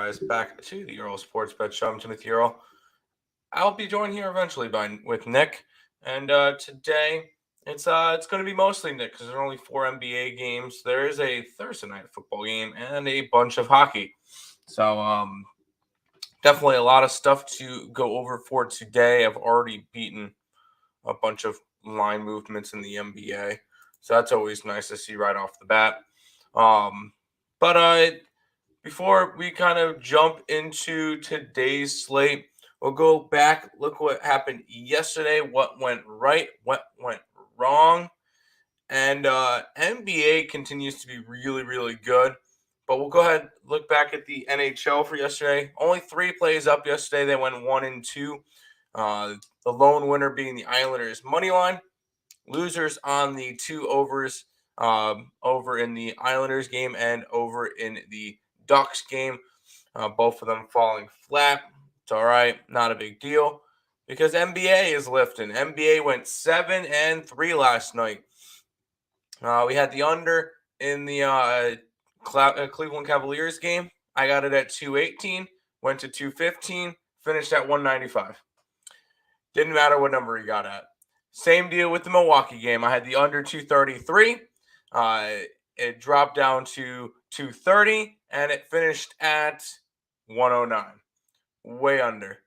guys back to the Earle Sports Bet Show. I'm Timothy Earle. I'll be joined here eventually with Nick, and today it's going to be mostly Nick because there are only 4 NBA games. There is a Thursday night football game and a bunch of hockey, so definitely a lot of stuff to go over for today. I've already beaten a bunch of line movements in the NBA, so that's always nice to see right off the bat. But before we kind of jump into today's slate, we'll go back, look what happened yesterday, what went right, what went wrong. And NBA continues to be really, really good. But we'll go ahead and look back at the NHL for yesterday. Only 3 plays up yesterday. They went 1 and 2. The lone winner being the Islanders' money line. Losers on the 2 overs over in the Islanders game and over in the Ducks game. Both of them falling flat. It's all right. Not a big deal because NBA is lifting. NBA went 7 and 3 last night. We had the under in the Cleveland Cavaliers game. I got it at 218, went to 215, finished at 195. Didn't matter what number he got at. Same deal with the Milwaukee game. I had the under 233. It dropped down to 230, and it finished at 109. Way under.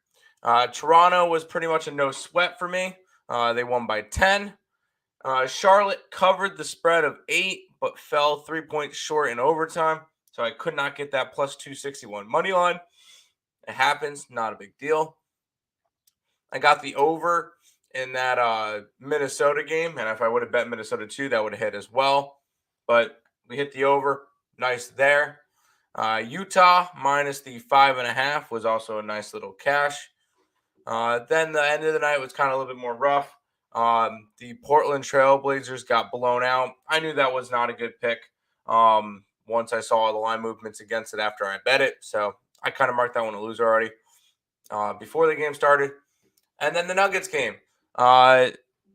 Toronto was pretty much a no sweat for me. They won by 10. Charlotte covered the spread of 8, but fell 3 points short in overtime. So I could not get that plus 261 money line. It happens. Not a big deal. I got the over in that Minnesota game. And if I would have bet Minnesota 2, that would have hit as well. But we hit the over. Nice there. Utah minus the 5.5 was also a nice little cash. Then the end of the night was kind of a little bit more rough. The Portland Trailblazers got blown out. I knew that was not a good pick once I saw the line movements against it after I bet it. So I kind of marked that one a loser already before the game started. And then the Nuggets game.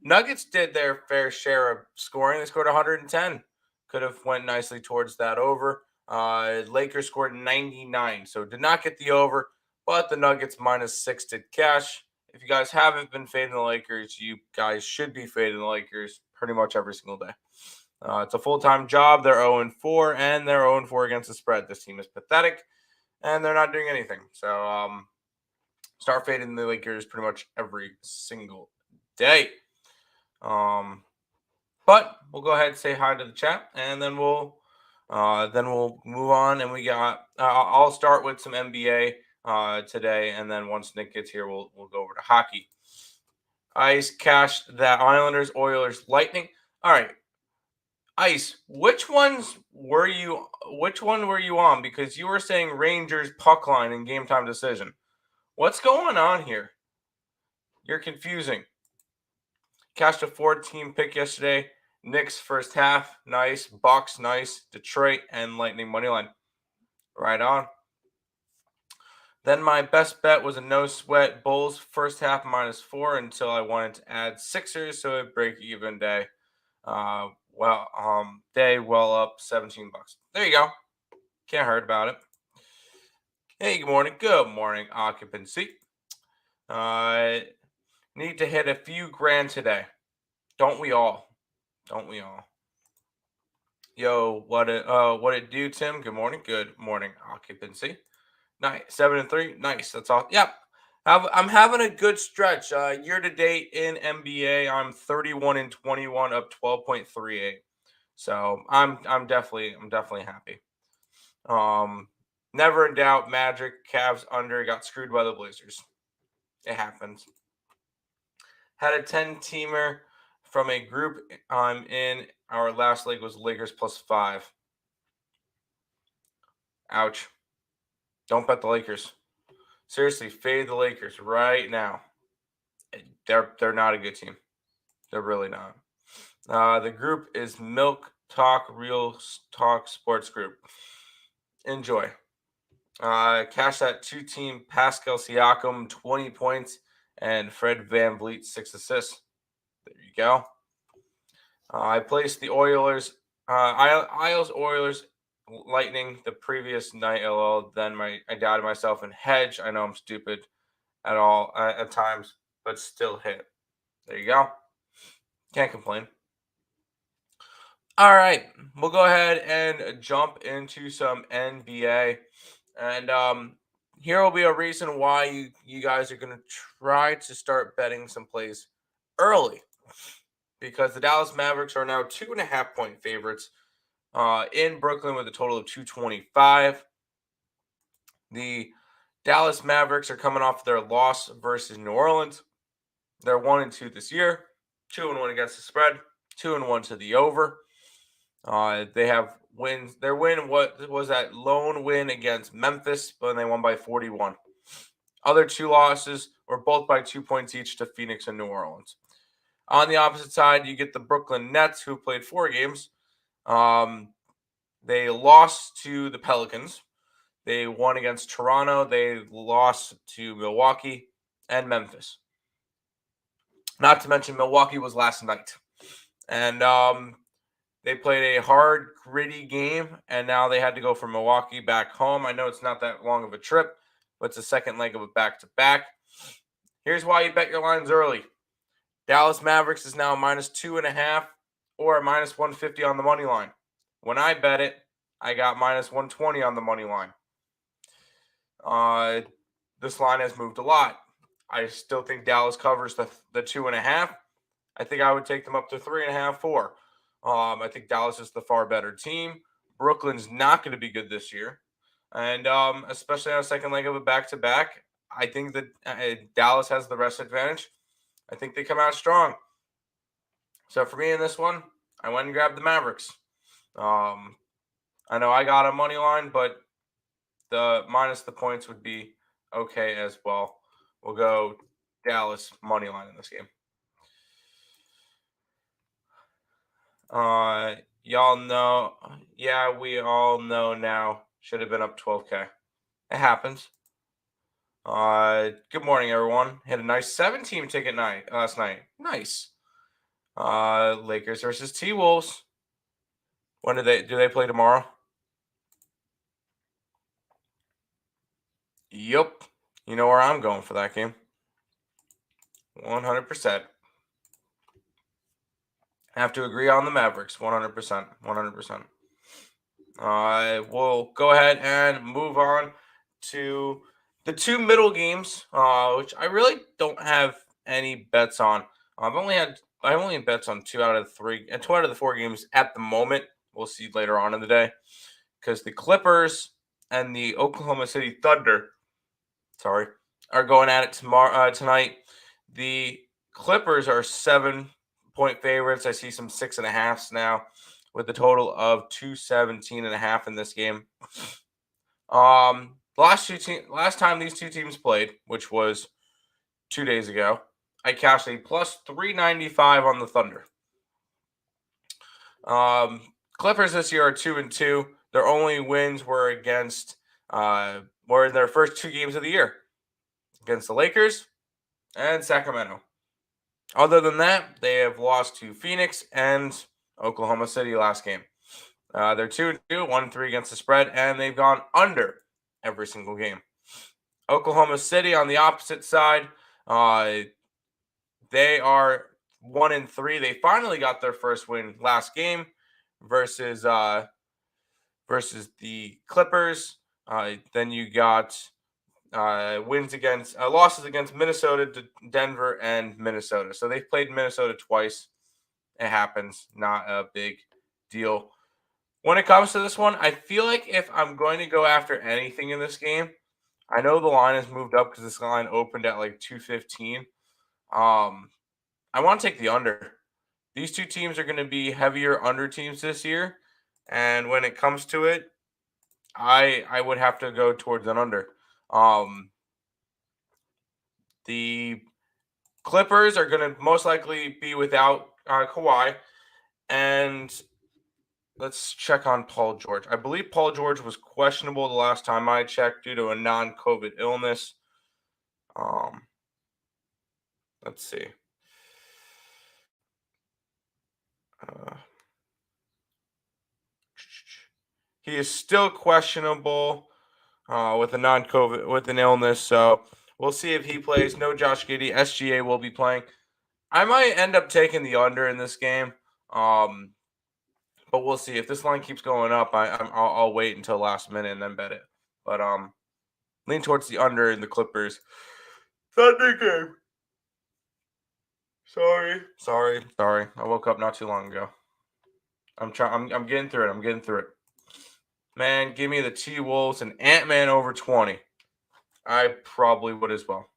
Nuggets did their fair share of scoring. They scored 110. Could have went nicely towards that over. Lakers scored 99, so did not get the over. But the Nuggets -6 did cash. If you guys haven't been fading the Lakers, you guys should be fading the Lakers pretty much every single day. It's a full-time job. They're 0-4, and they're 0-4 against the spread. This team is pathetic, and they're not doing anything. So start fading the Lakers pretty much every single day. But we'll go ahead and say hi to the chat, and then we'll move on. And we got I'll start with some NBA today, and then once Nick gets here, we'll go over to hockey. Ice cashed that Islanders, Oilers, Lightning. All right, Ice. Which one were you on? Because you were saying Rangers puck line and game time decision. What's going on here? You're confusing. Cashed a 4-team pick yesterday. Knicks first half, nice. Bucks, nice. Detroit and Lightning moneyline. Right on. Then my best bet was a no sweat Bulls first half -4 until I wanted to add Sixers, so a break even day. Day well up $17. There you go. Can't hurt about it. Hey, good morning. Good morning, occupancy. Need to hit a few grand today. Don't we all? Don't we all? Yo, what it do, Tim? Good morning. Good morning, occupancy. Nice. 7 and 3. Nice. That's all. Yep. I'm having a good stretch. Year to date in NBA, I'm 31 and 21, up 12.38. So I'm definitely happy. Never in doubt. Magic, Cavs under, got screwed by the Blazers. It happens. Had a 10-teamer from a group I'm in. Our last leg was Lakers +5. Ouch. Don't bet the Lakers. Seriously, fade the Lakers right now. They're not a good team. They're really not. The group is Milk Talk Real Talk Sports Group. Enjoy. Cash that 2-team Pascal Siakam 20 points and Fred VanVleet 6 assists. There you go. I placed the Oilers, Isles Oilers Lightning the previous night. LL. Then I doubted myself in hedge. I know I'm stupid at all at times, but still hit. There you go. Can't complain. All right, we'll go ahead and jump into some NBA, and here will be a reason why you guys are going to try to start betting some plays early, because the Dallas Mavericks are now 2.5 point favorites in Brooklyn with a total of 225. The Dallas Mavericks are coming off their loss versus New Orleans. They're 1-2 this year, 2-1 against the spread, 2-1 to the over. They have wins. Their win what was that lone win against Memphis, but they won by 41. Other two losses were both by 2 points each to Phoenix and New Orleans. On the opposite side, you get the Brooklyn Nets, who played 4 games. They lost to the Pelicans. They won against Toronto. They lost to Milwaukee and Memphis. Not to mention, Milwaukee was last night. And they played a hard, gritty game, and now they had to go from Milwaukee back home. I know it's not that long of a trip, but it's the second leg of a back-to-back. Here's why you bet your lines early. Dallas Mavericks is now -2.5 or -150 on the money line. When I bet it, I got -120 on the money line. This line has moved a lot. I still think Dallas covers the 2.5. I think I would take them up to 3.5, 4. I think Dallas is the far better team. Brooklyn's not going to be good this year, and especially on a second leg of a back-to-back, I think that Dallas has the rest advantage. I think they come out strong. So for me in this one, I went and grabbed the Mavericks. I know I got a money line, but the minus the points would be okay as well. We'll go Dallas money line in this game. Y'all know, yeah, we all know now. Should have been up 12K. It happens. Good morning, everyone. Had a nice 7-team ticket night last night. Nice. Lakers versus T-Wolves. When do they play tomorrow? Yup. You know where I'm going for that game. 100%. Have to agree on the Mavericks. 100%. 100%. We'll go ahead and move on to the two middle games, which I really don't have any bets on. I only had bets on 2 out of the 4 games at the moment. We'll see later on in the day, because the Clippers and the Oklahoma City Thunder, are going at it tonight. The Clippers are 7-point favorites. I see some 6.5s now, with a total of 217.5 in this game. Last time these two teams played, which was 2 days ago, I cashed a plus 395 on the Thunder. Clippers this year are 2-2. Their only wins were were in their first 2 games of the year against the Lakers and Sacramento. Other than that, they have lost to Phoenix and Oklahoma City last game. They're 2-2, 1-3 against the spread, and they've gone under every single game. Oklahoma City on the opposite side, they are 1-3. They finally got their first win last game versus the Clippers. Then you got losses against Minnesota, Denver, and Minnesota. So they've played Minnesota twice. It happens. Not a big deal. When it comes to this one, I feel like if I'm going to go after anything in this game, I know the line has moved up because this line opened at like 215. I want to take the under. These two teams are going to be heavier under teams this year, and when it comes to it, I would have to go towards an under. The Clippers are going to most likely be without Kawhi, and let's check on Paul George. I believe Paul George was questionable the last time I checked due to a non-COVID illness. Let's see. He is still questionable with a non-COVID with an illness, so we'll see if he plays. No Josh Giddey. SGA will be playing. I might end up taking the under in this game, but we'll see. If this line keeps going up, I'll wait until last minute and then bet it. But lean towards the under in the Clippers Sunday game. Sorry. I woke up not too long ago. I'm getting through it. I'm getting through it. Man, give me the T-Wolves and Ant-Man over 20. I probably would as well.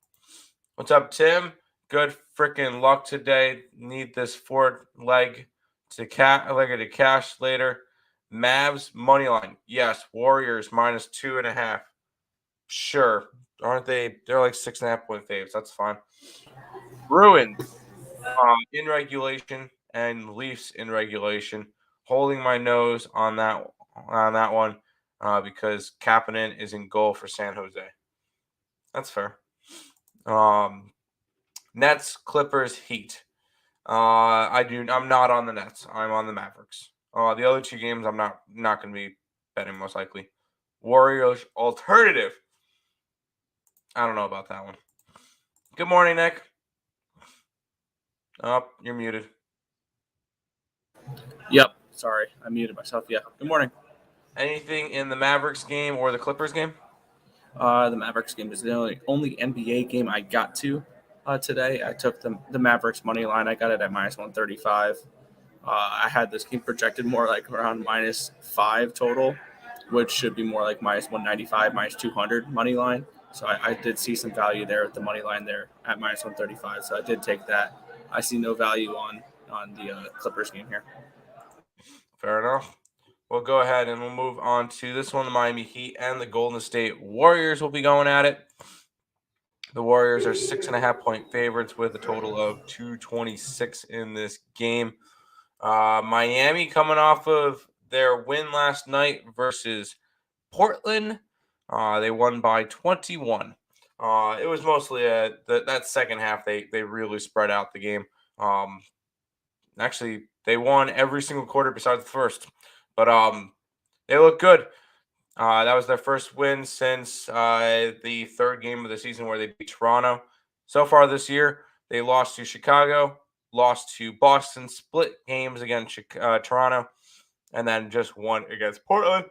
What's up, Tim? Good freaking luck today. Need this fourth leg to cash later. Mavs money line. Yes. Warriors minus 2.5. Sure. Aren't they? They're like 6.5-point faves. That's fine. Bruins in regulation and Leafs in regulation. Holding my nose on that one because Kapanen is in goal for San Jose. That's fair. Nets, Clippers, Heat. I'm not on the Nets. I'm on the Mavericks. The other two games I'm not going to be betting most likely. Warriors alternative. I don't know about that one. Good morning, Nick. Oh, you're muted. Yep. Sorry, I muted myself. Yeah. Good morning. Anything in the Mavericks game or the Clippers game? The Mavericks game is the only NBA game I got to today. I took the Mavericks money line. I got it at minus 135. I had this game projected more like around -5 total, which should be more like minus 195, minus 200 money line. So I did see some value there at the money line there at minus 135. So I did take that. I see no value on the Clippers game here. Fair enough. We'll go ahead and we'll move on to this one. The Miami Heat and the Golden State Warriors will be going at it. The Warriors are 6.5-point favorites with a total of 226 in this game. Miami coming off of their win last night versus Portland. They won by 21. It was mostly that second half they really spread out the game. Actually, they won every single quarter besides the first, but they look good. That was their first win since the third game of the season where they beat Toronto. So far this year, they lost to Chicago, lost to Boston, split games against Toronto, and then just won against Portland.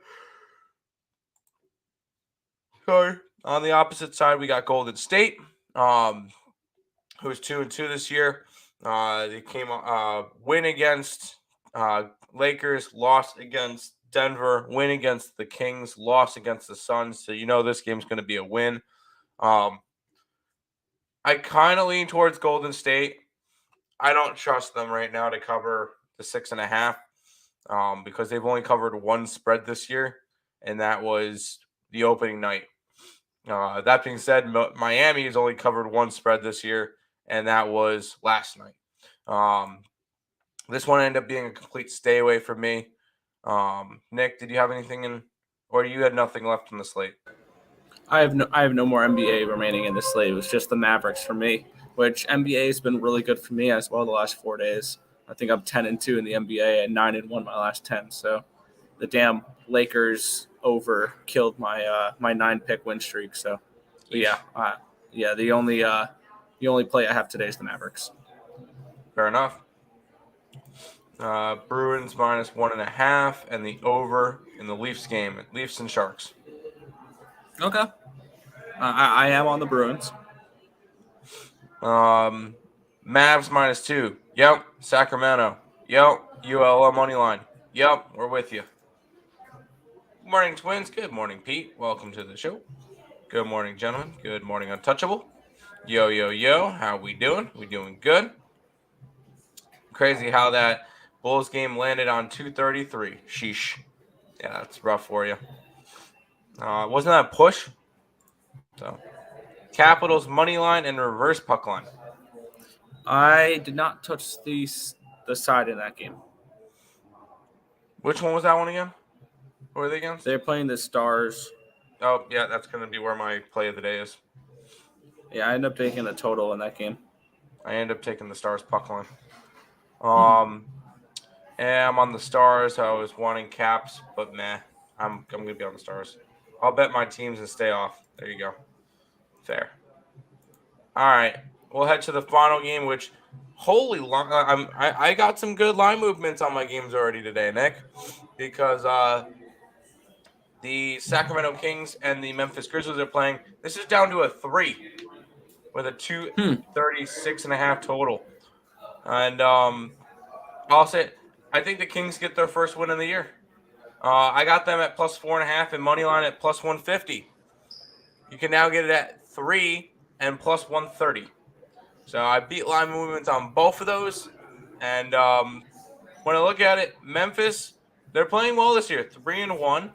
Sorry. On the opposite side, we got Golden State, who's 2-2 this year. They came win against Lakers, lost against Denver, win against the Kings, loss against the Suns. So this game's going to be a win. I kind of lean towards Golden State. I don't trust them right now to cover the 6.5 because they've only covered one spread this year, and that was the opening night. That being said, Miami has only covered one spread this year, and that was last night. This one ended up being a complete stay away from me. Nick, did you have anything in, or you had nothing left on the slate? I have no more NBA remaining in the slate. It was just the Mavericks for me, which NBA has been really good for me as well the last 4 days. I think I'm 10-2 in the NBA and 9-1 my last 10. So the damn Lakers over killed my 9-pick win streak. So yeah, the only play I have today is the Mavericks. Fair enough. Bruins minus 1.5 and the over in the Leafs game. Leafs and Sharks. Okay. I am on the Bruins. Mavs -2. Yep. Sacramento. Yep. ULL money line. Yep. We're with you. Good morning, twins. Good morning, Pete. Welcome to the show. Good morning, gentlemen. Good morning, Untouchable. Yo. How we doing? We doing good. Crazy how that Bulls game landed on 233. Sheesh. Yeah, that's rough for you. Wasn't that a push? So, Capitals money line and reverse puck line. I did not touch the side in that game. Which one was that one again? Who are they against? They're playing the Stars. Oh, yeah, that's going to be where my play of the day is. Yeah, I ended up taking the total in that game. I ended up taking the Stars puck line. And I'm on the Stars. I was wanting Caps, but meh. I'm gonna be on the Stars. I'll bet my teams and stay off. There you go. Fair. All right. We'll head to the final game, which I got some good line movements on my games already today, Nick, because the Sacramento Kings and the Memphis Grizzlies are playing. This is down to a 3 with a 236.5 total. And I'll say I think the Kings get their first win of the year. I got them at plus 4.5 and money line at plus 150. You can now get it at 3 and plus 130. So I beat line movements on both of those. And when I look at it, Memphis, they're playing well this year. 3-1.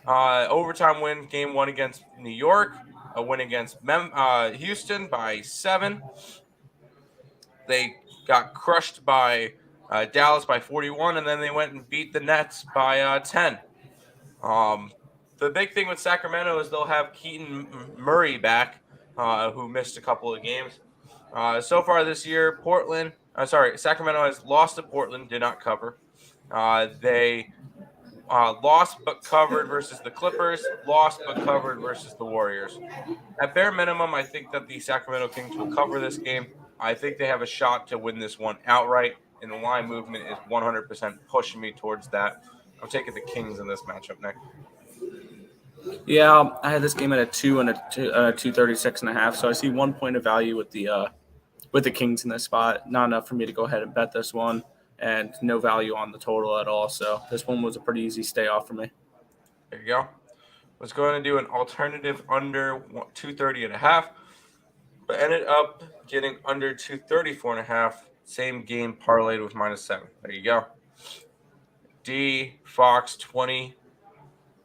Overtime win, game 1 against New York. A win against Houston by 7. They got crushed by Dallas by 41, and then they went and beat the Nets by 10. The big thing with Sacramento is they'll have Keaton Murray back, who missed a couple of games. So far this year, Sacramento has lost to Portland, did not cover. They lost but covered versus the Clippers, lost but covered versus the Warriors. At bare minimum, I think that the Sacramento Kings will cover this game. I think they have a shot to win this one outright, and the line movement is 100% pushing me towards that. I'm taking the Kings in this matchup, Nick. Yeah, I had this game at a 2 and a 236.5. So I see 1 point of value with the Kings in this spot. Not enough for me to go ahead and bet this one, and no value on the total at all. So this one was a pretty easy stay off for me. There you go. Was going to do an alternative under 230.5, but ended up getting under 234.5. Same game parlayed with -7. There you go. D Fox 20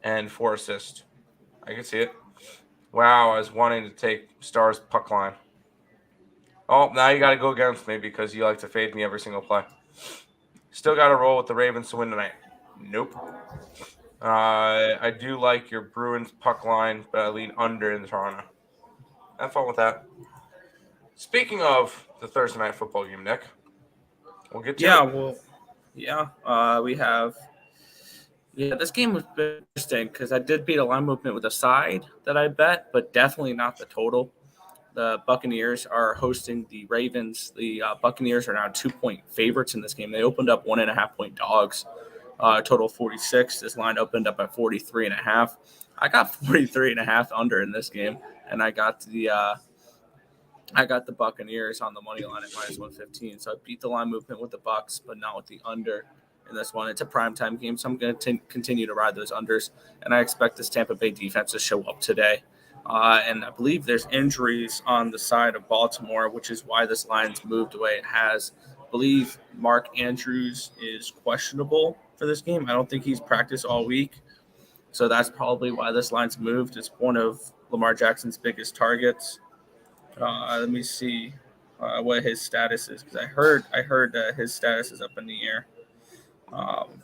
and 4 assists. I can see it. Wow, I was wanting to take Stars puck line. Oh, now you got to go against me because you like to fade me every single play. Still got to roll with the Ravens to win tonight. Nope. I do like your Bruins puck line, but I lean under in Toronto. Have fun with that. Speaking of the Thursday night football game, Nick, we'll get to Yeah, it. well, we have. Yeah, this game was interesting because I did beat a line movement with a side that I bet, but definitely not the total. The Buccaneers are hosting the Ravens. The Buccaneers are now 2-point favorites in this game. They opened up 1.5-point dogs. Total 46. This line opened up at 43.5. I got 43.5 under in this game, and I got the Buccaneers on the money line at -115. So I beat the line movement with the Bucks, but not with the under in this one. It's a primetime game, so I'm going to continue to ride those unders, and I expect this Tampa Bay defense to show up today. And I believe there's injuries on the side of Baltimore, which is why this line's moved the way it has. I believe Mark Andrews is questionable for this game. I don't think he's practiced all week. So that's probably why this line's moved. It's one of Lamar Jackson's biggest targets. Let me see what his status is, because I heard that his status is up in the air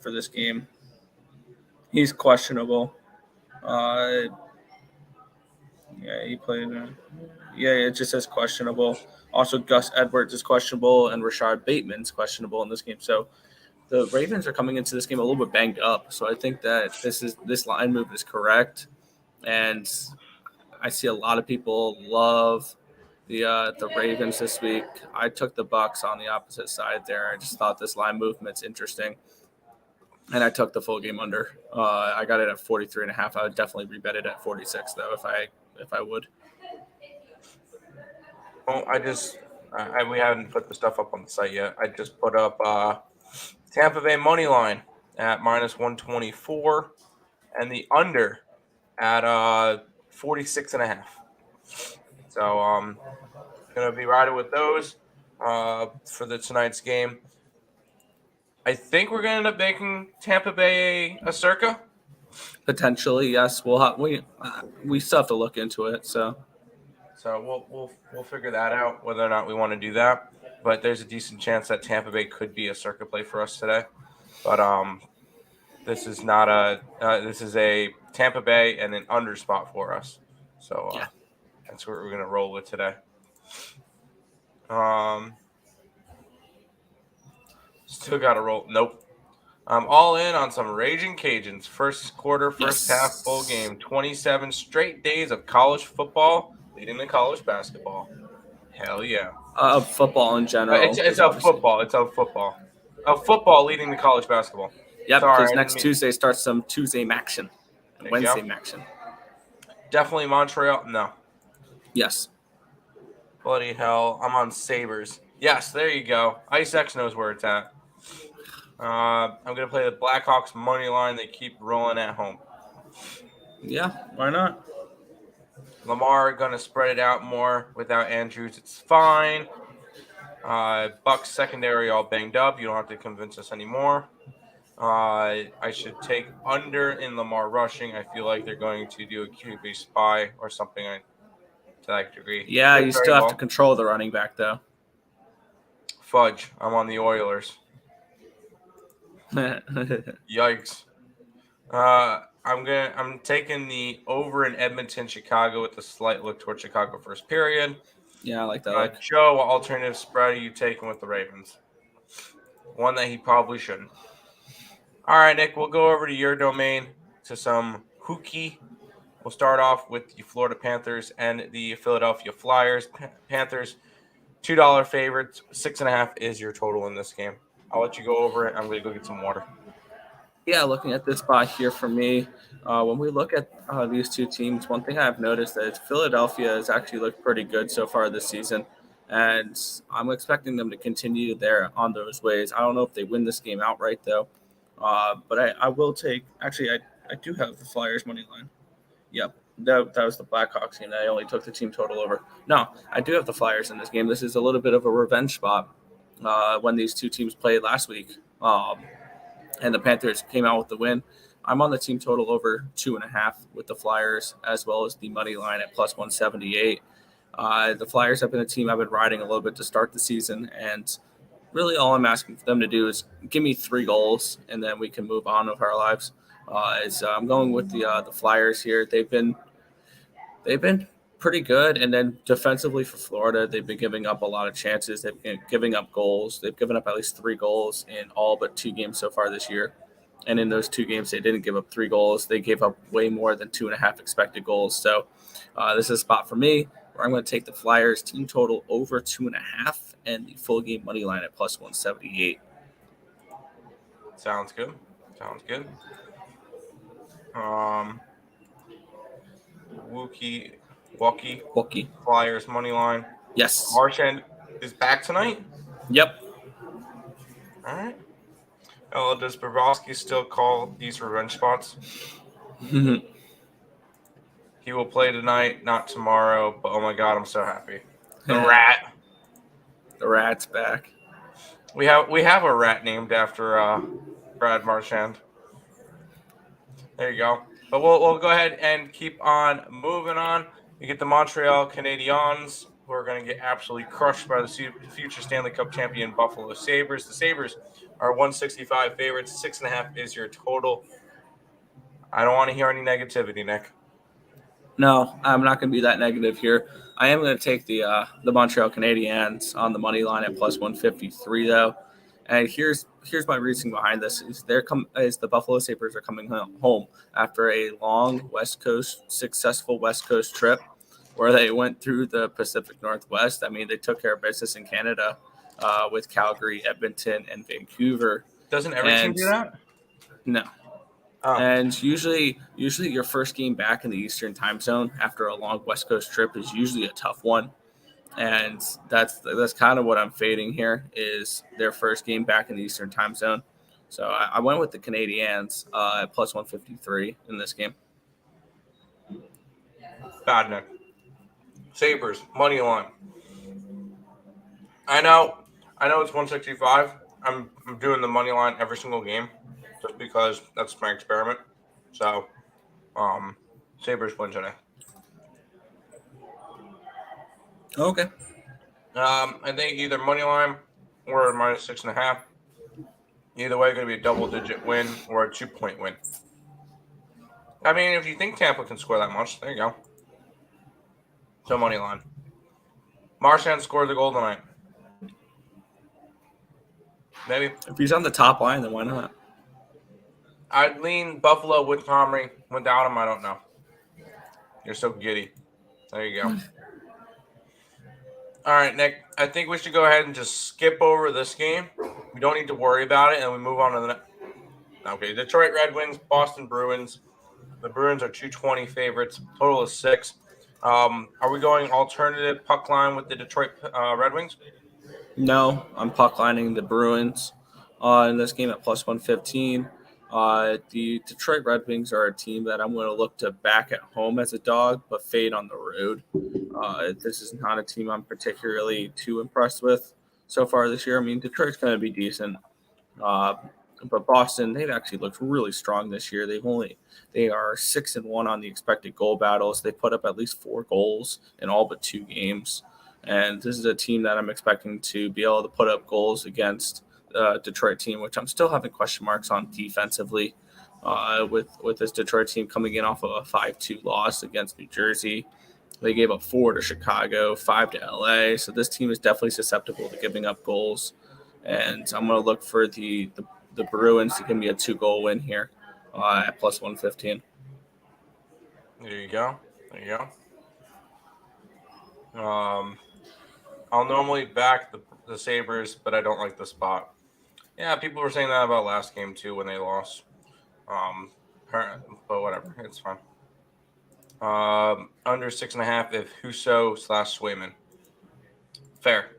for this game. He's questionable. Yeah, he played. Yeah, it just says questionable. Also, Gus Edwards is questionable, and Rashard Bateman's questionable in this game. So the Ravens are coming into this game a little bit banged up. So I think that this line move is correct, and I see a lot of people love the Ravens this week. I took the Bucks on the opposite side there. I just thought this line movement's interesting, and I took the full game under. I got it at 43.5. I would definitely rebet it at 46 though if I would. Well, we haven't put the stuff up on the site yet. I just put up Tampa Bay money line at -124 and the under at 46.5. So gonna be riding with those for tonight's game. I think we're gonna end up making Tampa Bay a circa. Potentially, yes. We still have to look into it. So we'll figure that out whether or not we want to do that. But there's a decent chance that Tampa Bay could be a circa play for us today. But this is not this is a Tampa Bay and an under spot for us. So yeah. that's what we're gonna roll with today. Still got to roll. Nope. I'm all in on some Raging Cajuns. First quarter, first half, full Yes. game. 27 straight days of college football leading to college basketball. Hell yeah. Football in general, It's because of obviously. football. It's of football. Of football leading to college basketball. Yep, Sorry, because I didn't next mean. Tuesday starts some Tuesday Maction and Heck yeah. Wednesday Maction. Definitely Montreal. No. Yes. Bloody hell. I'm on Sabres. Yes, there you go. Ice X knows where it's at. I'm going to play the Blackhawks money line. They keep rolling at home. Yeah, why not? Lamar going to spread it out more without Andrews. It's fine. Bucks secondary all banged up. You don't have to convince us anymore. I should take under in Lamar rushing. I feel like they're going to do a QB spy or something to that degree. Yeah, Could you very still have to well. control the running back, though. Fudge. I'm on the Oilers. Yikes. I'm taking the over in Edmonton, Chicago with a slight look toward Chicago first period. Yeah, I like that look. Joe, what alternative spread are you taking with the Ravens? One that he probably shouldn't. All right, Nick, we'll go over to your domain to some hooky. We'll start off with the Florida Panthers and the Philadelphia Flyers. Panthers, $2 favorites. 6.5 is your total in this game. I'll let you go over it. I'm going to go get some water. Yeah, looking at this spot here for me, when we look at these two teams, one thing I've noticed is Philadelphia has actually looked pretty good so far this season, and I'm expecting them to continue there on those ways. I don't know if they win this game outright though, but I will take. Actually, I do have the Flyers money line. Yep, that was the Blackhawks game. I only took the team total over. No, I do have the Flyers in this game. This is a little bit of a revenge spot when these two teams played last week. And the Panthers came out with the win. I'm on the team total over 2.5 with the Flyers, as well as the money line at plus 178. The Flyers have been a team I've been riding a little bit to start the season, and really all I'm asking for them to do is give me 3 goals, and then we can move on with our lives. I'm going with the Flyers here. They've been pretty good, and then defensively for Florida, they've been giving up a lot of chances. They've been giving up goals. They've given up at least 3 goals in all but 2 games so far this year. And in those 2 games, they didn't give up 3 goals. They gave up way more than 2.5 expected goals. So this is a spot for me where I'm going to take the Flyers team total over 2.5 and the full game money line at plus 178. Sounds good. Sounds good. Um, Walkie, Bookie. Flyers money line. Yes. Marchand is back tonight. Yep. All right. Oh, does Bobrovsky still call these revenge spots? He will play tonight, not tomorrow. But oh my god, I'm so happy. The rat. The Rat's back. We have a rat named after Brad Marchand. There you go. But we'll go ahead and keep on moving on. You get the Montreal Canadiens, who are going to get absolutely crushed by the future Stanley Cup champion Buffalo Sabres. The Sabres are 165 favorites. 6.5 is your total. I don't want to hear any negativity, Nick. No, I'm not going to be that negative here. I am going to take the Montreal Canadiens on the money line at plus 153 though. And here's my reasoning behind this: is the Buffalo Sabres are coming home after a long successful West Coast trip, where they went through the Pacific Northwest. I mean, they took care of business in Canada with Calgary, Edmonton, and Vancouver. Doesn't every team do that? No. Oh. And usually your first game back in the Eastern time zone after a long West Coast trip is usually a tough one. And that's kind of what I'm fading here is their first game back in the Eastern time zone. So I went with the Canadiens at plus 153 in this game. Bad Nick. Sabres, money line. I know it's 165. I'm doing the money line every single game just because that's my experiment. So, Sabres win today. Okay. I think either money line or minus 6.5. Either way, going to be a double-digit win or a 2-point win. I mean, if you think Tampa can score that much, there you go. So money line. Marchand scored the goal tonight. Maybe. If he's on the top line, then why not? I'd lean Buffalo with Comrie. Without him, I don't know. You're so giddy. There you go. All right, Nick. I think we should go ahead and just skip over this game. We don't need to worry about it, and we move on to the next. Okay, Detroit Red Wings, Boston Bruins. The Bruins are 220 favorites. Total is 6. Are we going alternative puck line with the Detroit Red Wings? No, I'm puck lining the Bruins in this game at plus 115. The Detroit Red Wings are a team that I'm going to look to back at home as a dog, but fade on the road. This is not a team I'm particularly too impressed with so far this year. I mean, Detroit's going to be decent. Uh, but Boston, they've actually looked really strong this year. They are 6-1 on the expected goal battles. They put up at least 4 goals in all but 2 games, and this is a team that I'm expecting to be able to put up goals against the Detroit team, which I'm still having question marks on defensively. With this Detroit team coming in off of a 5-2 loss against New Jersey, they gave up 4 to Chicago, 5 to LA. So this team is definitely susceptible to giving up goals. And I'm going to look for the Bruins to give me a 2-goal win here at plus 115. There you go. There you go. I'll normally back the Sabres, but I don't like the spot. Yeah, people were saying that about last game too when they lost. But whatever, it's fine. Under 6.5 if Husso/Swayman. Fair.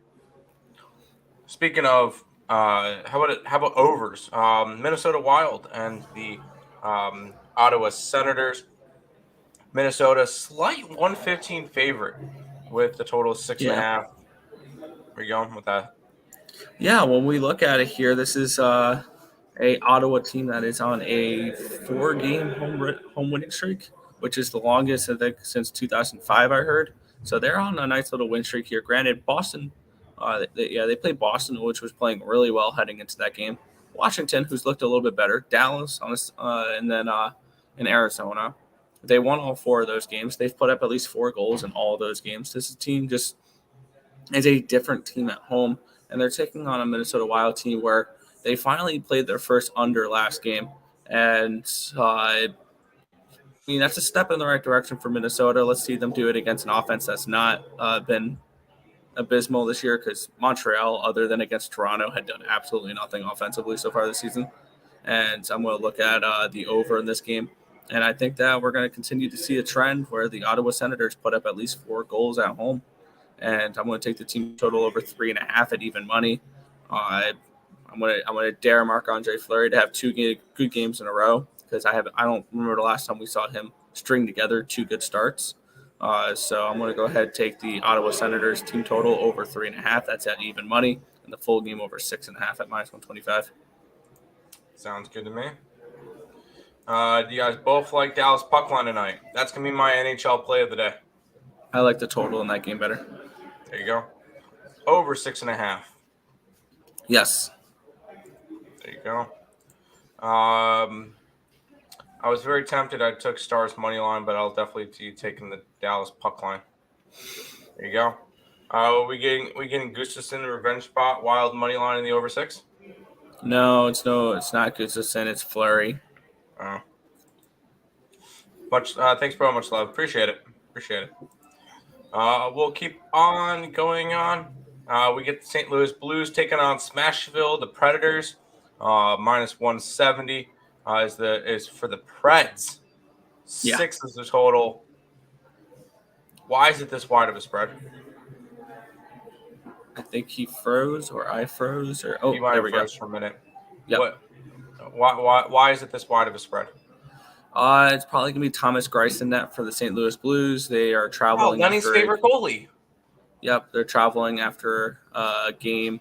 Speaking of, how about overs? Minnesota Wild and the Ottawa Senators. Minnesota slight 115 favorite with the total of 6.5. Where you going with that? Yeah, when we look at it here, this is a Ottawa team that is on a 4-game home winning streak, which is the longest I think since 2005. I heard. So they're on a nice little win streak here. Granted, Boston, they played Boston, which was playing really well heading into that game. Washington, who's looked a little bit better. Dallas, and then in Arizona. They won all 4 of those games. They've put up at least 4 goals in all of those games. This team just is a different team at home, and they're taking on a Minnesota Wild team where they finally played their first under last game, and I mean that's a step in the right direction for Minnesota. Let's see them do it against an offense that's not been abysmal this year, because Montreal, other than against Toronto, had done absolutely nothing offensively so far this season. And I'm going to look at the over in this game. And I think that we're going to continue to see a trend where the Ottawa Senators put up at least 4 goals at home. And I'm going to take the team total over 3.5 at even money. I'm going to dare Marc-Andre Fleury to have 2 good games in a row, because I don't remember the last time we saw him string together 2 good starts. So I'm going to go ahead and take the Ottawa Senators team total over 3.5. That's at even money, and the full game over 6.5 at minus 125. Sounds good to me. Do you guys both like Dallas puck line tonight? That's gonna be my NHL play of the day. I like the total in that game better. There you go. Over 6.5. Yes. There you go. I was very tempted. I took Stars money line, but I'll definitely be taking the Dallas puck line. There you go. We getting Gustafson the revenge spot, Wild money line in the over 6. No, it's not Gustafson. It's Fleury. Thanks, bro. Much love. Appreciate it. We'll keep on going on. We get the St. Louis Blues taking on Smashville, the Predators. Minus 170 is for the Preds. 6 is the total. Why is it this wide of a spread? I think he froze, or I froze, or he might there have we froze go. for a minute. Yep. Why is it this wide of a spread? It's probably gonna be Thomas Greiss in net for the St. Louis Blues. They are traveling. Lenny's favorite goalie. Yep, they're traveling after a game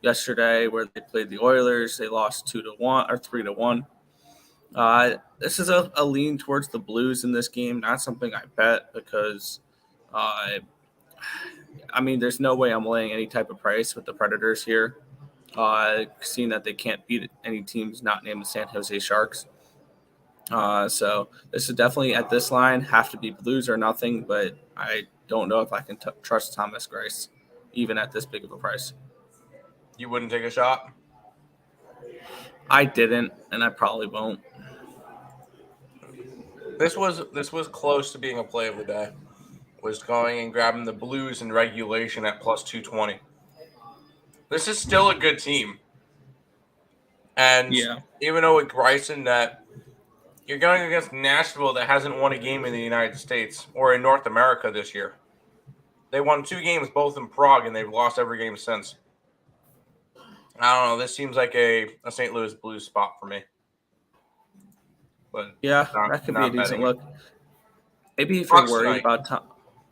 yesterday where they played the Oilers. They lost 2-1 or 3-1. This is a lean towards the Blues in this game. Not something I bet, because there's no way I'm laying any type of price with the Predators here. Seeing that they can't beat any teams not named the San Jose Sharks. So this is definitely, at this line, have to be Blues or nothing, but I don't know if I can trust Thomas Greiss, even at this big of a price. You wouldn't take a shot? I didn't, and I probably won't. This was close to being a play of the day. Was going and grabbing the Blues in regulation at plus 220. This is still a good team. And Yeah. even though with Bryson that you're going against Nashville that hasn't won a game in the United States or in North America this year. They won 2 games both in Prague and they've lost every game since. I don't know. This seems like a St. Louis Blues spot for me. But Yeah, not that could be a not decent betting it. look. Maybe if you're Bucks worried tonight. about if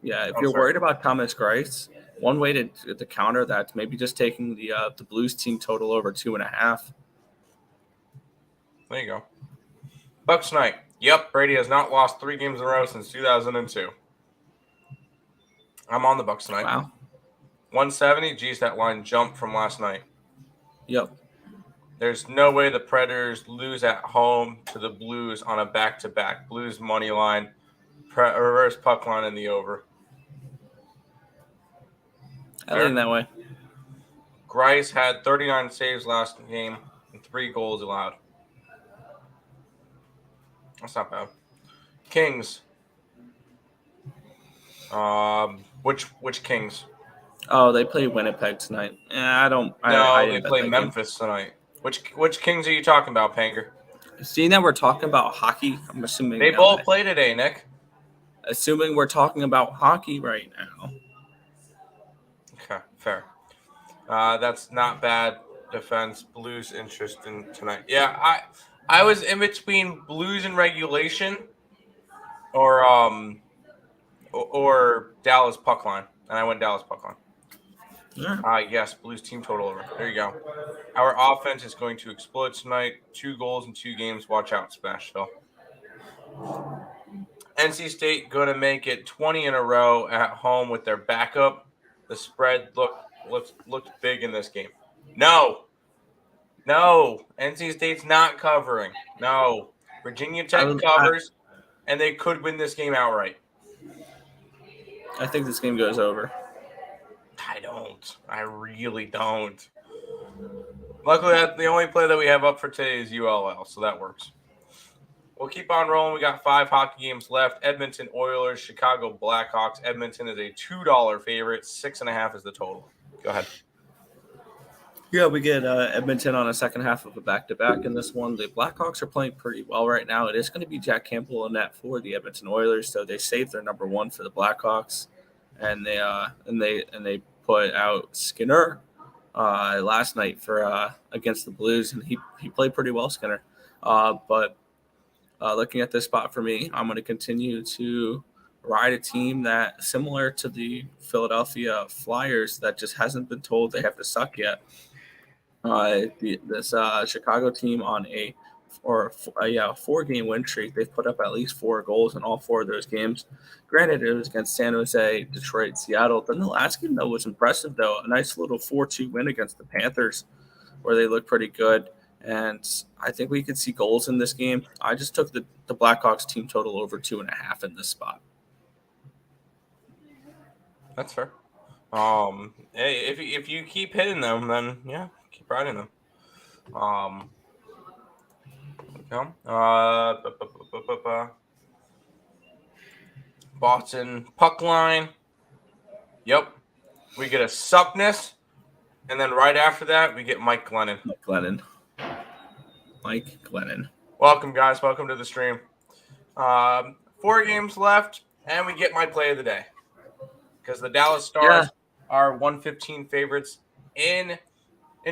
Oh, you're sorry. worried about Thomas Grice, one way to counter that maybe just taking the Blues team total over 2.5. There you go. Bucks night. Yep, Brady has not lost 3 games in a row since 2002. I'm on the Bucks tonight. Wow. 170. Geez, that line jumped from last night. Yep. There's no way the Predators lose at home to the Blues on a back-to-back. Blues money line, reverse puck line in the over. I Fair? lean that way. Grice had 39 saves last game and 3 goals allowed. That's not bad. Kings. Which Kings? Oh, they play Winnipeg tonight. I don't. I No, they didn't bet play that game. Memphis tonight. Which Kings are you talking about, Panker? Seeing that we're talking about hockey, I'm assuming They both play today, Nick. assuming we're talking about hockey right now. Okay, fair. That's not bad defense. Blues interest in tonight. Yeah, I was in between Blues in regulation or or Dallas puck line, and I went Dallas puck line. Yeah. Yes, Blues team total over. There you go. Our offense is going to explode tonight. 2 goals in 2 games. Watch out, Smashville. NC State going to make it 20 in a row at home with their backup. The spread looked big in this game. No, NC State's not covering. No, Virginia Tech covers, and they could win this game outright. I think this game goes over. I don't. I really don't. Luckily, the only play that we have up for today is ULL, so that works. We'll keep on rolling. We got 5 hockey games left. Edmonton Oilers, Chicago Blackhawks. Edmonton is a $2 favorite. 6.5 is the total. Go ahead. Yeah, we get Edmonton on a second half of a back-to-back in this one. The Blackhawks are playing pretty well right now. It is going to be Jack Campbell in net for the Edmonton Oilers, so they saved their number 1 for the Blackhawks, and they put out Skinner last night for against the Blues, and he played pretty well, Skinner. But looking at this spot for me, I'm going to continue to ride a team that similar to the Philadelphia Flyers that just hasn't been told they have to suck yet. This Chicago team on a 4-game win streak. They've put up at least 4 goals in all 4 of those games. Granted, it was against San Jose, Detroit, Seattle. Then the last game, though, was impressive, though. A nice little 4-2 win against the Panthers where they look pretty good. And I think we could see goals in this game. I just took the Blackhawks team total over 2.5 in this spot. That's fair. Hey, if you keep hitting them, then yeah, keep riding them. Boston puck line. Yep. We get a Suckness, and then right after that, we get Mike Glennon. Mike Glennon. Welcome, guys. Welcome to the stream. 4 games left, and we get my play of the day. Because the Dallas Stars are 115 favorites in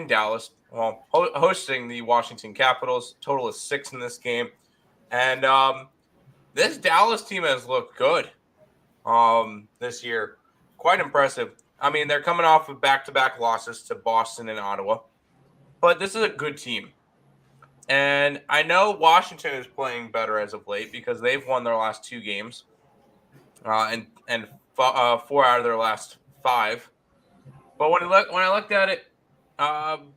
Dallas. Well, hosting the Washington Capitals. Total is 6 in this game. And this Dallas team has looked good this year. Quite impressive. I mean, they're coming off of back-to-back losses to Boston and Ottawa. But this is a good team. And I know Washington is playing better as of late because they've won their last 2 games. And 4 out of their last 5. But when I looked at it, I'm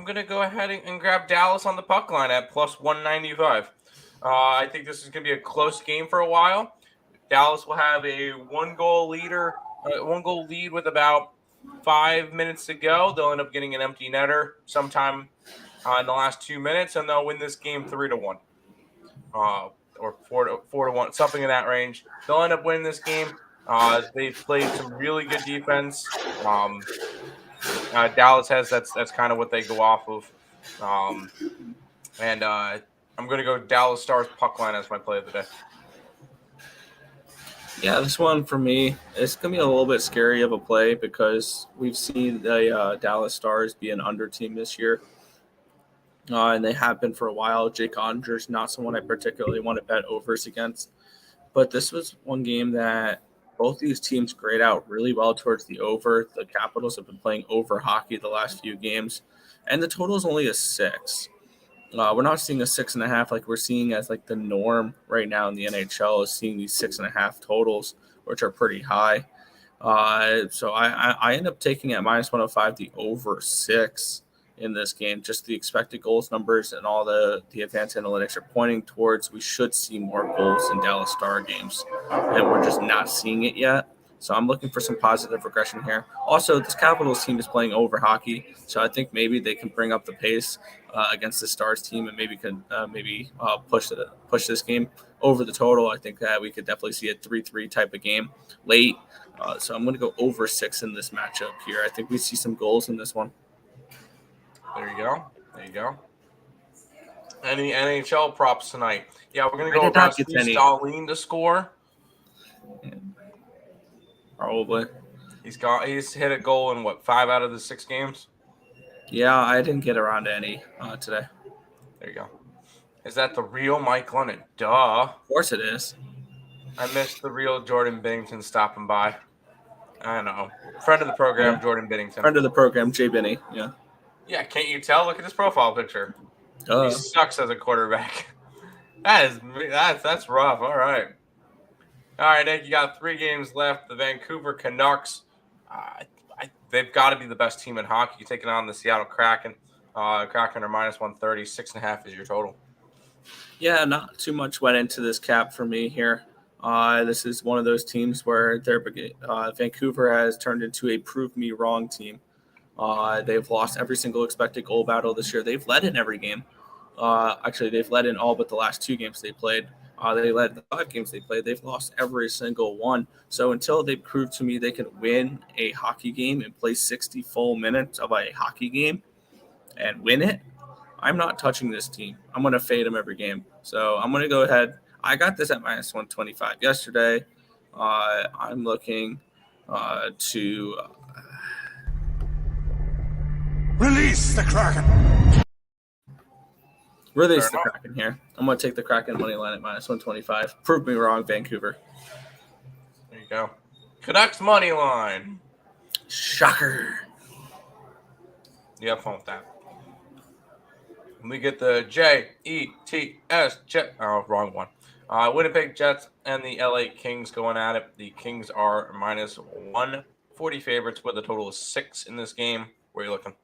going to go ahead and grab Dallas on the puck line at plus 195. I think this is going to be a close game for a while. Dallas will have a 1-goal lead with about 5 minutes to go. They'll end up getting an empty netter sometime in the last 2 minutes, and they'll win this game 3-1. or 4-1, something in that range. They'll end up winning this game. They've played some really good defense. Dallas has that's kind of what they go off of. And I'm going to go Dallas Stars puck line as my play of the day. Yeah, this one for me, it's going to be a little bit scary of a play because we've seen the Dallas Stars be an under team this year. And they have been for a while. Jake Ottinger's not someone I particularly want to bet overs against. But this was one game that both these teams grade out really well towards the over. The Capitals have been playing over hockey the last few games. And the total is only a 6. We're not seeing a 6.5 like we're seeing as like the norm right now in the NHL is seeing these 6.5 totals, which are pretty high. So I end up taking at -105 the over 6 in this game. Just the expected goals numbers and all the advanced analytics are pointing towards we should see more goals in Dallas Star games, and we're just not seeing it yet. So I'm looking for some positive regression here. Also, this Capitals team is playing over hockey, so I think maybe they can bring up the pace against the Stars team and maybe can push this game over the total. I think that we could definitely see a 3-3 type of game late. So I'm going to go over 6 in this matchup here. I think we see some goals in this one. There you go. There you go. Any NHL props tonight? Yeah, we're going to go across Stalin to score. Yeah. Probably. He's hit a goal in, 5 out of the 6 games? Yeah, I didn't get around to any today. There you go. Is that the real Mike Lennon? Duh. Of course it is. I missed the real Jordan Binnington stopping by. I know. Friend of the program, yeah. Jordan Binnington. Friend of the program, Jay Binney. Yeah. Yeah, can't you tell? Look at his profile picture. He sucks as a quarterback. That's rough. All right. All right, Nick, you got 3 games left. The Vancouver Canucks, they've got to be the best team in hockey. You're taking on the Seattle Kraken. Kraken are -130. 6.5 is your total. Yeah, not too much went into this cap for me here. This is one of those teams where Vancouver has turned into a prove me wrong team. They've lost every single expected goal battle this year. They've led in every game. Actually, they've led in all but the last 2 games they played. They led the 5 games they played. They've lost every single one. So until they prove to me they can win a hockey game and play 60 full minutes of a hockey game and win it, I'm not touching this team. I'm going to fade them every game. So I'm going to go ahead. I got this at -125 yesterday. I'm looking to release the Kraken. Release the Kraken here. I'm going to take the Kraken money line at -125. Prove me wrong, Vancouver. There you go. Canucks money line. Shocker. You have fun with that. We get the Jets. Oh, wrong one. Winnipeg Jets and the LA Kings going at it. The Kings are -140 favorites with a total of 6 in this game. Where are you looking?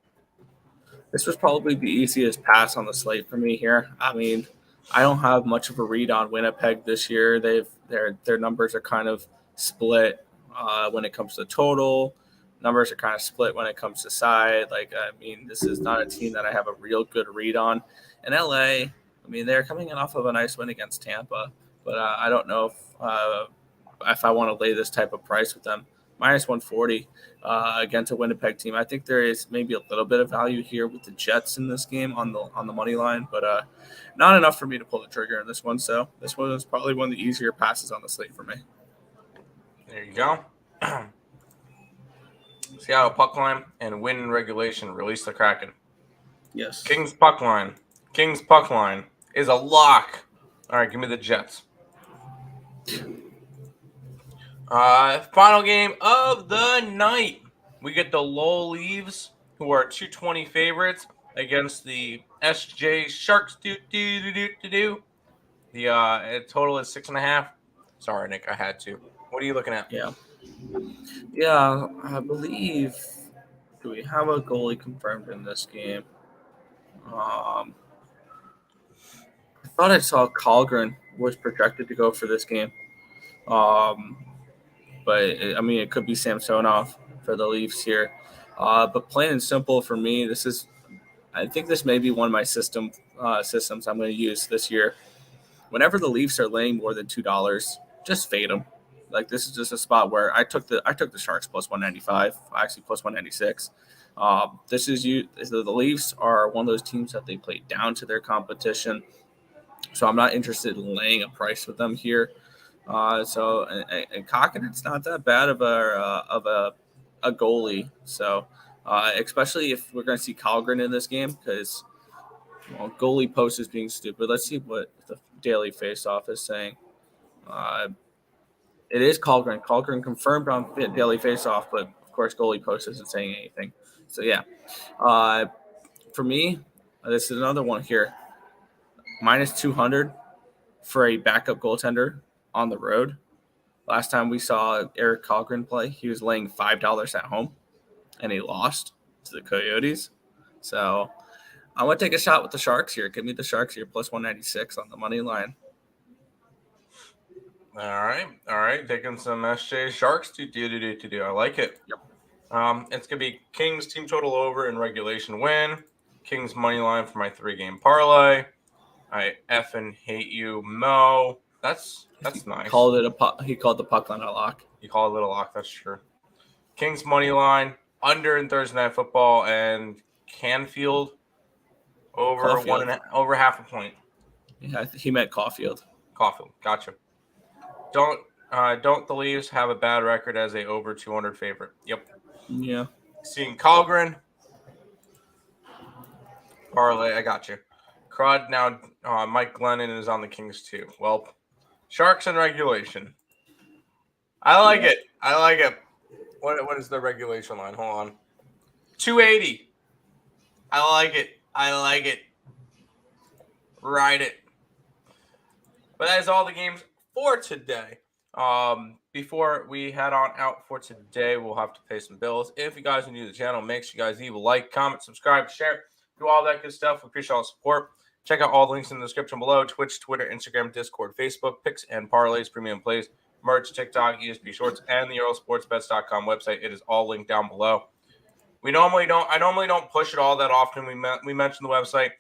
This was probably the easiest pass on the slate for me here. I mean, I don't have much of a read on Winnipeg this year. Their numbers are kind of split when it comes to total. Numbers are kind of split when it comes to side. This is not a team that I have a real good read on. In LA, they're coming in off of a nice win against Tampa, but I don't know if I want to lay this type of price with them. -140 against a Winnipeg team. I think there is maybe a little bit of value here with the Jets in this game on the money line, but not enough for me to pull the trigger in this one. So this one is probably one of the easier passes on the slate for me. There you go. Seattle puck line and win in regulation. Release the Kraken. Yes. Kings puck line. Kings puck line is a lock. All right, give me the Jets. Final game of the night. We get the Lowell Leaves, who are 220 favorites, against the SJ Sharks. The total is 6.5. Sorry, Nick, I had to. What are you looking at? Yeah, I believe. Do we have a goalie confirmed in this game? I thought I saw Kallgren was projected to go for this game. But it could be Samsonov for the Leafs here. But plain and simple for me, I think this may be one of my systems I'm going to use this year. whenever the Leafs are laying more than $2, just fade them. Like this is just a spot where I took the Sharks plus 195, actually plus 196. This is the Leafs are one of those teams that they play down to their competition, so I'm not interested in laying a price with them here. And Kokkinen's not that bad of a goalie, so especially if we're going to see Kallgren in this game because goalie post is being stupid. Let's see what the daily faceoff is saying. It is Kallgren. Kallgren confirmed on daily faceoff, but of course goalie post isn't saying anything. So yeah, for me, this is another one here. Minus 200 for a backup goaltender on the road. Last time we saw Eric Kallgren play, he was laying $5 at home, and he lost to the Coyotes. So I want to take a shot with the Sharks here. Give me the Sharks here, plus 196 on the money line. All right. Taking some SJ Sharks. I like it. Yep. It's gonna be Kings team total over and regulation win. Kings money line for my 3-game parlay. I effing hate you, Mo. That's nice. He called the puck line a lock. You call it a lock. That's true. Kings money line under in Thursday Night Football and Canfield over Caulfield. over half a point. Yeah, he meant Caulfield. Gotcha. Don't the Leafs have a bad record as a over 200 favorite? Yep. Yeah. Seeing Kallgren. Parlay, I got you. Crud now. Mike Glennon is on the Kings too. Well, Sharks in regulation. I like it. What is the regulation line? Hold on. 280. I like it. Ride it. But that is all the games for today. Before we head on out for today, we'll have to pay some bills. If you guys are new to the channel, make sure you guys leave a like, comment, subscribe, share, do all that good stuff. We appreciate all the support. Check out all the links in the description below. Twitch, Twitter, Instagram, Discord, Facebook, picks and parlays, premium plays, merch, TikTok, ESP Shorts, and the EarleSportsBets.com website. It is all linked down below. I normally don't push it all that often. We mentioned the website.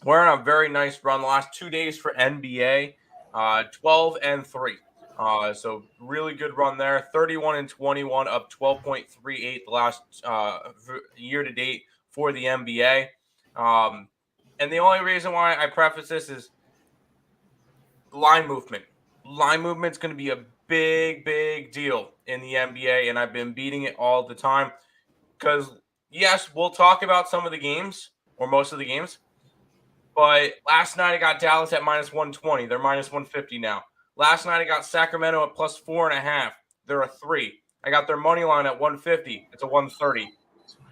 We're on a very nice run the last 2 days for NBA, 12-3. So really good run there. 31-21, up 12.38 the last year to date for the NBA. And the only reason why I preface this is line movement. Line movement's going to be a big deal in the NBA, and I've been beating it all the time. Because, yes, we'll talk about some of the games, or most of the games. But last night I got Dallas at minus 120. They're minus 150 now. Last night I got Sacramento at plus 4.5. They're a 3. I got their money line at 150. It's a 130.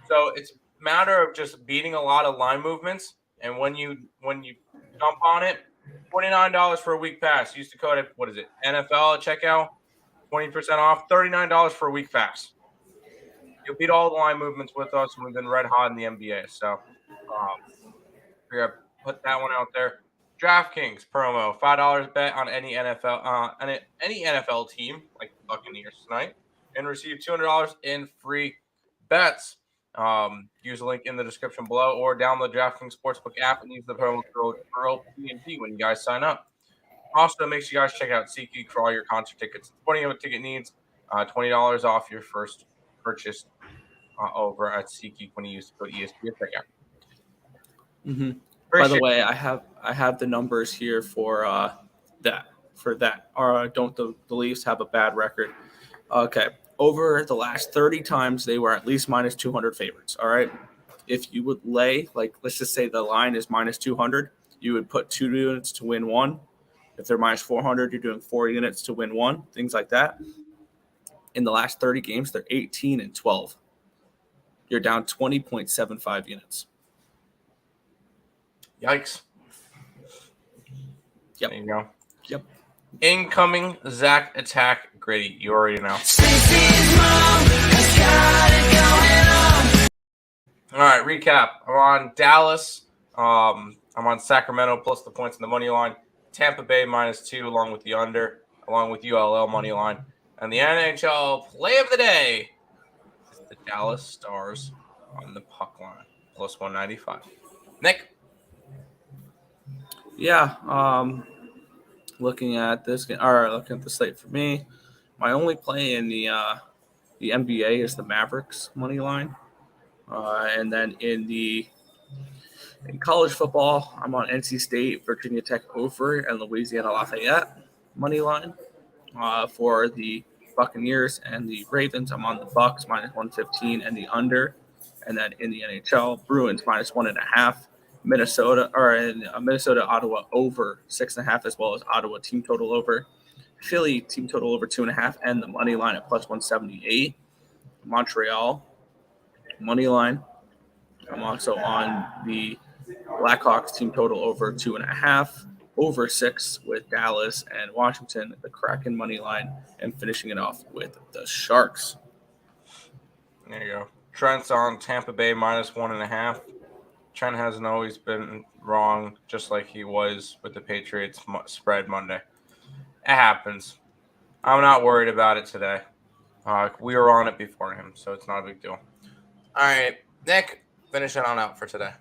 So it's a matter of just beating a lot of line movements. And when you jump on it, $29 for a week pass. Use the code, what is it, NFL at checkout, 20% off, $39 for a week pass. You'll beat all the line movements with us, and we've been red hot in the NBA. So we're going to put that one out there. DraftKings promo, $5 bet on any NFL team, like the Buccaneers tonight, and receive $200 in free bets. Use the link in the description below or download the DraftKings Sportsbook app and use the promo code EarlePNT when you guys sign up. Also, make sure you guys check out SeatGeek for all your concert tickets. 20 of ticket needs, $20 off your first purchase over at SeatGeek when you use the code ESP at checkout. Mm-hmm. By the way, I have the numbers here for that. Don't the Leafs have a bad record? Okay. Over the last 30 times, they were at least minus 200 favorites. All right. If you would lay, like, let's just say the line is minus 200, you would put 2 units to win 1. If they're minus 400, you're doing 4 units to win 1, things like that. In the last 30 games, they're 18-12. You're down 20.75 units. Yikes. Yep. There you go. Yep. Incoming Zach attack. Grady, you already know. All right, recap. I'm on Dallas. I'm on Sacramento plus the points in the money line. Tampa Bay -2 along with the under, along with ULL money line. And the NHL play of the day is the Dallas Stars on the puck line plus 195. Nick? Yeah. Looking at this game, or looking at the slate for me, my only play in the NBA is the Mavericks money line, and then in college football, I'm on NC State, Virginia Tech over, and Louisiana Lafayette money line. For the Buccaneers and the Ravens, I'm on the Bucks -115 and the under. And then in the NHL, Bruins -1.5. Minnesota Ottawa over 6.5, as well as Ottawa team total over. Philly team total over 2.5, and the money line at +178. Montreal money line. I'm also on the Blackhawks team total over 2.5, over 6 with Dallas and Washington, the Kraken money line, and finishing it off with the Sharks. There you go. Trent's on Tampa Bay -1.5. Trent hasn't always been wrong, just like he was with the Patriots spread Monday. It happens. I'm not worried about it today. We were on it before him, so it's not a big deal. All right, Nick, finish it on out for today.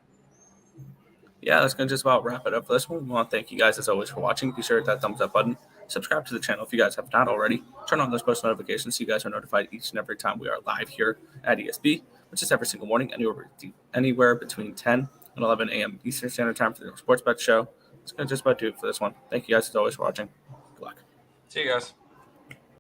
Yeah, that's going to just about wrap it up for this one. We want to thank you guys as always for watching. Be sure to hit that thumbs up button. Subscribe to the channel if you guys have not already. Turn on those post notifications so you guys are notified each and every time we are live here at ESB, which is every single morning, anywhere between 10 and 11 a.m. Eastern Standard Time for the Sports Bet Show. It's going to just about do it for this one. Thank you guys as always for watching. Good luck. See you guys.